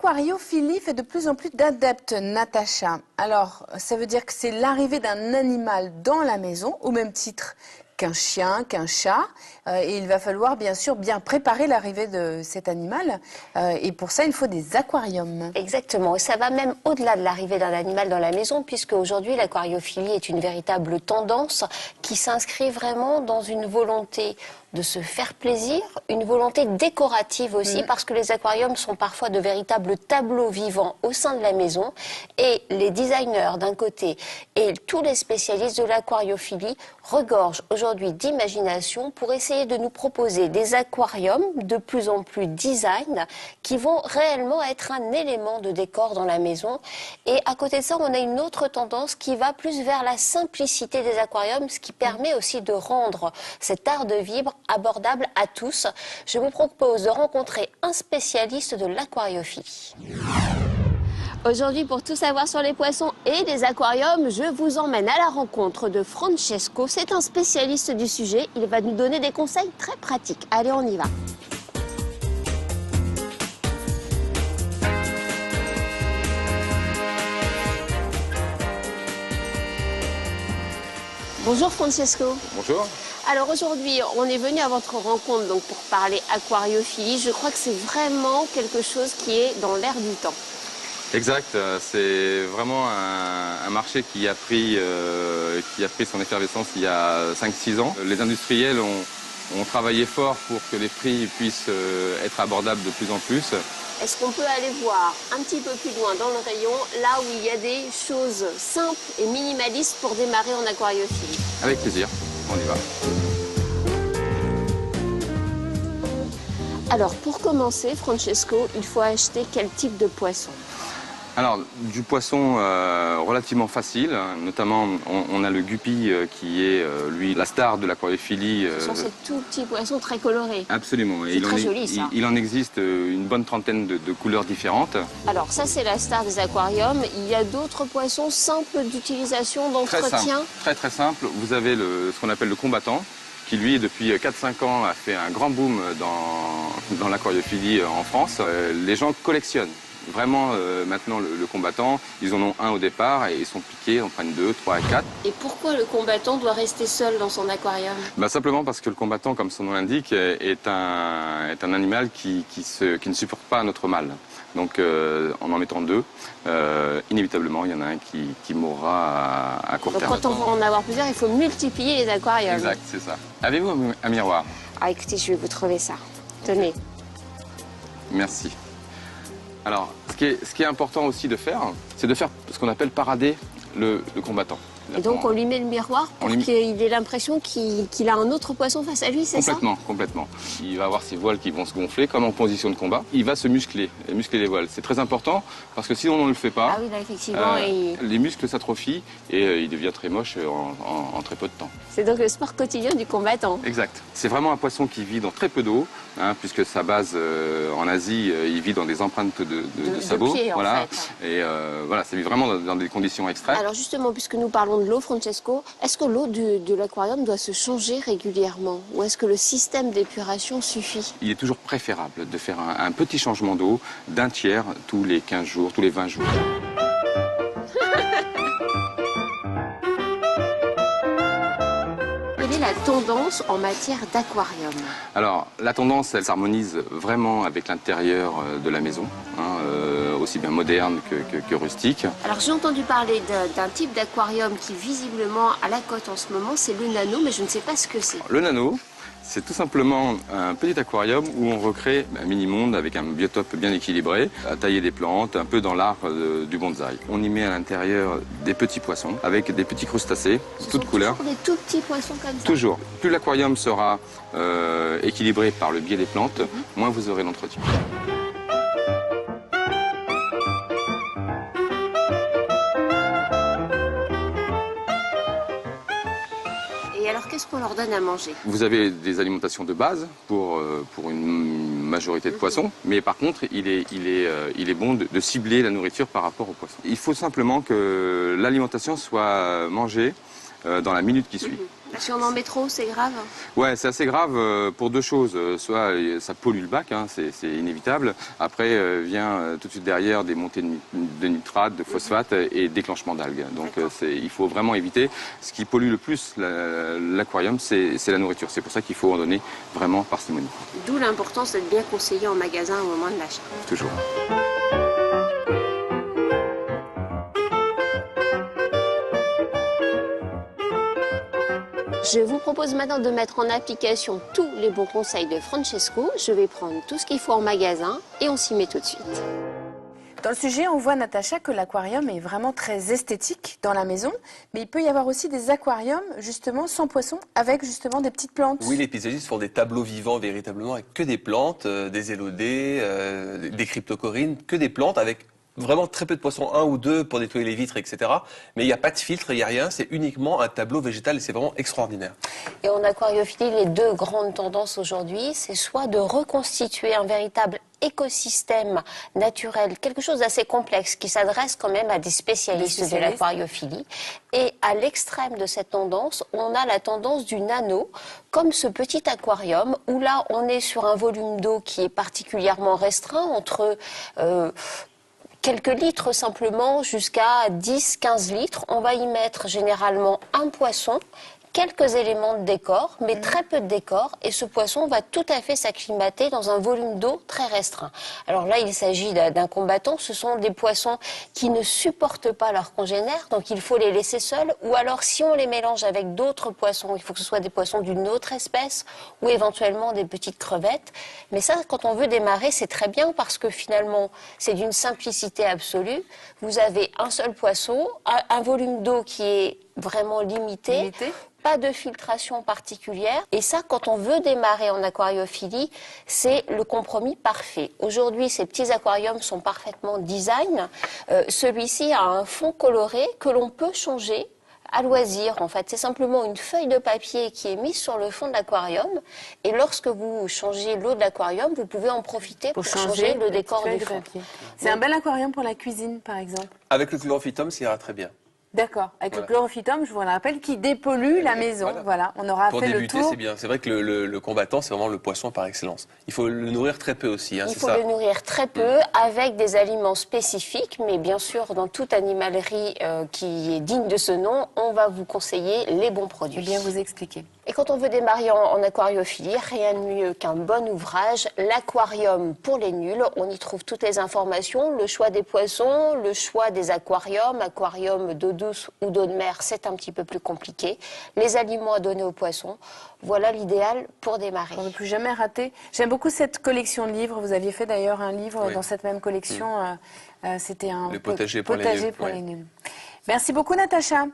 L'aquariophilie fait de plus en plus d'adeptes, Natacha. Alors, ça veut dire que c'est l'arrivée d'un animal dans la maison, au même titre qu'un chien, qu'un chat. Et il va falloir bien sûr bien préparer l'arrivée de cet animal. Et pour ça, il faut des aquariums. Exactement. Et ça va même au-delà de l'arrivée d'un animal dans la maison, puisque aujourd'hui, l'aquariophilie est une véritable tendance qui s'inscrit vraiment dans une volonté de se faire plaisir, une volonté décorative aussi, parce que les aquariums sont parfois de véritables tableaux vivants au sein de la maison. Et les designers d'un côté et tous les spécialistes de l'aquariophilie regorgent aujourd'hui d'imagination pour essayer de nous proposer des aquariums de plus en plus design qui vont réellement être un élément de décor dans la maison. Et à côté de ça, on a une autre tendance qui va plus vers la simplicité des aquariums, ce qui permet aussi de rendre cet art de vivre abordable à tous. Je vous propose de rencontrer un spécialiste de l'aquariophilie. Aujourd'hui, pour tout savoir sur les poissons et les aquariums, je vous emmène à la rencontre de Francesco. C'est un spécialiste du sujet. Il va nous donner des conseils très pratiques. Allez, on y va. Bonjour Francesco. Bonjour. Alors aujourd'hui, on est venu à votre rencontre donc pour parler aquariophilie. Je crois que c'est vraiment quelque chose qui est dans l'air du temps. Exact, c'est vraiment un marché qui a pris son effervescence il y a 5-6 ans. Les industriels ont travaillé fort pour que les prix puissent être abordables de plus en plus. Est-ce qu'on peut aller voir un petit peu plus loin dans le rayon, là où il y a des choses simples et minimalistes pour démarrer en aquariophilie? Avec plaisir, on y va. Alors pour commencer, Francesco, il faut acheter quel type de poisson? Alors, du poisson relativement facile, notamment on a le guppy qui est, lui, la star de l'aquariophilie. Ce sont ces tout petits poissons très colorés. Absolument. C'est très joli, ça. Il en existe une bonne trentaine de couleurs différentes. Alors ça, c'est la star des aquariums. Il y a d'autres poissons simples d'utilisation, d'entretien? Très très simple. Vous avez ce qu'on appelle le combattant, qui lui, depuis 4-5 ans, a fait un grand boom dans l'aquariophilie en France. Les gens collectionnent. Vraiment, maintenant, le combattant, ils en ont un au départ et ils sont piqués, en prennent 2, 3 et 4. Et pourquoi le combattant doit rester seul dans son aquarium? Simplement parce que le combattant, comme son nom l'indique, est un animal qui ne supporte pas notre mâle. Donc, en mettant 2, inévitablement, il y en a un qui mourra à court terme. Donc, quand on va en avoir plusieurs, il faut multiplier les aquariums. Exact, c'est ça. Avez-vous un miroir? Ah, écoutez, je vais vous trouver ça. Tenez. Merci. Alors, ce qui est important aussi de faire, c'est de faire ce qu'on appelle parader le combattant. Et donc on lui met le miroir pour qu'il ait l'impression qu'il a un autre poisson face à lui, c'est ça? Complètement. Il va avoir ses voiles qui vont se gonfler, comme en position de combat. Il va se muscler les voiles. C'est très important, parce que si on ne le fait pas, ah oui, là, effectivement, les muscles s'atrophient et il devient très moche en très peu de temps. C'est donc le sport quotidien du combattant. Exact. C'est vraiment un poisson qui vit dans très peu d'eau, puisque sa base en Asie, il vit dans des empreintes de sabots. Pieds, voilà. En fait. Et voilà, ça vit vraiment dans des conditions extrêmes. Alors justement, puisque nous parlons de l'eau, Francesco, est-ce que l'eau de l'aquarium doit se changer régulièrement? Ou est-ce que le système d'épuration suffit? Il est toujours préférable de faire un petit changement d'eau d'un tiers tous les 15 jours, tous les 20 jours. Quelle est la tendance en matière d'aquarium? Alors, la tendance, elle s'harmonise vraiment avec l'intérieur de la maison, aussi bien moderne que rustique. Alors, j'ai entendu parler d'un type d'aquarium qui, visiblement, a la cote en ce moment, c'est le nano, mais je ne sais pas ce que c'est. Le nano, c'est tout simplement un petit aquarium où on recrée un mini-monde avec un biotope bien équilibré, à tailler des plantes, un peu dans l'art du bonsaï. On y met à l'intérieur des petits poissons avec des petits crustacés, toutes couleurs. Toujours des tout petits poissons comme ça? Toujours. Plus l'aquarium sera équilibré par le biais des plantes, moins vous aurez d'entretien. Et alors, qu'est-ce qu'on leur donne à manger? Vous avez des alimentations de base pour une majorité de poissons, mais par contre, il est bon de cibler la nourriture par rapport aux poissons. Il faut simplement que l'alimentation soit mangée dans la minute qui suit. Si on en met trop, c'est grave? Ouais, c'est assez grave pour deux choses. Soit ça pollue le bac, hein, c'est inévitable. Après vient tout de suite derrière des montées de nitrates, de phosphate et déclenchement d'algues. Donc il faut vraiment éviter. Ce qui pollue le plus l'aquarium, c'est la nourriture. C'est pour ça qu'il faut en donner vraiment parcimonie. D'où l'importance d'être bien conseillé en magasin au moment de l'achat. Toujours. Je vous propose maintenant de mettre en application tous les bons conseils de Francesco. Je vais prendre tout ce qu'il faut en magasin et on s'y met tout de suite. Dans le sujet, on voit, Natacha, que l'aquarium est vraiment très esthétique dans la maison, mais il peut y avoir aussi des aquariums, justement, sans poissons, avec justement des petites plantes. Oui, les paysagistes font des tableaux vivants véritablement avec que des plantes, des élodées, des cryptocorines, que des plantes avec vraiment très peu de poissons, 1 ou 2 pour nettoyer les vitres, etc. Mais il n'y a pas de filtre, il n'y a rien, c'est uniquement un tableau végétal et c'est vraiment extraordinaire. Et en aquariophilie, les deux grandes tendances aujourd'hui, c'est soit de reconstituer un véritable écosystème naturel, quelque chose d'assez complexe qui s'adresse quand même à des spécialistes de l'aquariophilie. Et à l'extrême de cette tendance, on a la tendance du nano, comme ce petit aquarium, où là on est sur un volume d'eau qui est particulièrement restreint, entre quelques litres simplement jusqu'à 10-15 litres. On va y mettre généralement un poisson, quelques éléments de décor, mais très peu de décor, et ce poisson va tout à fait s'acclimater dans un volume d'eau très restreint. Alors là, il s'agit d'un combattant, ce sont des poissons qui ne supportent pas leurs congénères, donc il faut les laisser seuls, ou alors si on les mélange avec d'autres poissons, il faut que ce soit des poissons d'une autre espèce, ou éventuellement des petites crevettes. Mais ça, quand on veut démarrer, c'est très bien, parce que finalement, c'est d'une simplicité absolue. Vous avez un seul poisson, un volume d'eau qui est vraiment limité. Pas de filtration particulière. Et ça, quand on veut démarrer en aquariophilie, c'est le compromis parfait. Aujourd'hui, ces petits aquariums sont parfaitement design. Celui-ci a un fond coloré que l'on peut changer à loisir. En fait, c'est simplement une feuille de papier qui est mise sur le fond de l'aquarium. Et lorsque vous changez l'eau de l'aquarium, vous pouvez en profiter pour changer le décor du fond. C'est un bel aquarium pour la cuisine, par exemple. Avec le chlorophytum, ça ira très bien. D'accord, avec le chlorophytum, je vous le rappelle, qui dépollue la maison. Voilà, on aura pour fait débuter, le tour. c'est bien. C'est vrai que le combattant, c'est vraiment le poisson par excellence. Il faut le nourrir très peu aussi. Hein, il faut le nourrir très peu, avec des aliments spécifiques, mais bien sûr, dans toute animalerie qui est digne de ce nom, on va vous conseiller les bons produits. Bien vous expliquer. Et quand on veut démarrer en aquariophilie, rien de mieux qu'un bon ouvrage, l'aquarium pour les nuls. On y trouve toutes les informations, le choix des poissons, le choix des aquariums, aquarium d'eau douce ou d'eau de mer, c'est un petit peu plus compliqué. Les aliments à donner aux poissons, voilà l'idéal pour démarrer. On ne peut plus jamais rater. J'aime beaucoup cette collection de livres. Vous aviez fait d'ailleurs un livre dans cette même collection. C'était un potager pour les nuls. Merci beaucoup, Natacha.